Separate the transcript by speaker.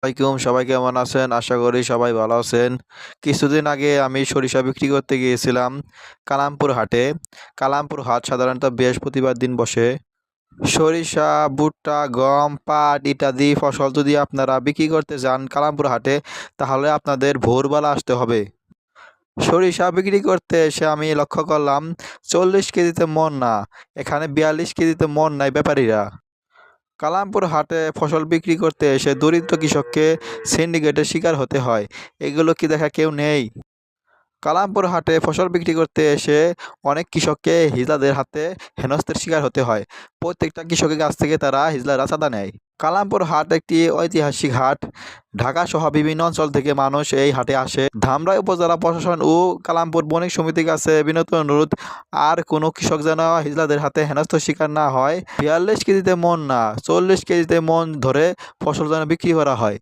Speaker 1: আলাইকুম, সবাই কেমন আছেন? আশা করি সবাই ভালো আছেন। কিছুদিন আগে আমি সরিষা বিক্রি করতে গিয়েছিলাম কালামপুর হাটে। কালামপুর হাট সাধারণত বৃহস্পতিবার দিন বসে। সরিষা, ভুট্টা, গম, পাট ইত্যাদি ফসল যদি আপনারা বিক্রি করতে যান কালামপুর হাটে, তাহলে আপনাদের ভোরবেলা আসতে হবে। সরিষা বিক্রি করতে এসে আমি লক্ষ্য করলাম ৪০ কেজিতে মন না, এখানে ৪২ কেজিতে মন নেয় ব্যাপারীরা। কালামপুর হাটে ফসল বিক্রি করতে এসে দরিদ্র কৃষককে সিন্ডিকেটের শিকার হতে হয়। এগুলো কি দেখা কেউ নেই? কালামপুর হাটে ফসল বিক্রি করতে এসে অনেক কৃষককে হিজড়াদের হাতে হেনস্থার শিকার হতে হয়। প্রত্যেকটা কৃষকের কাছ থেকে তারা হিজড়ারা চাঁদা নেয়। কালামপুর হাট একটি ঐতিহাসিক হাট। ঢাকা সহ বিভিন্ন অঞ্চল থেকে মানুষ এই হাটে আসে। ধামরাই উপজেলা প্রশাসন ও কালামপুর বণিক সমিতির কাছে বিনীত অনুরোধ, আর কোনো কৃষক যেন হিজড়াদের হাতে হেনস্থার শিকার না হয়। ৪২ কেজিতে মন না, ৪০ কেজিতে মন ধরে ফসল যেন বিক্রি করা হয়।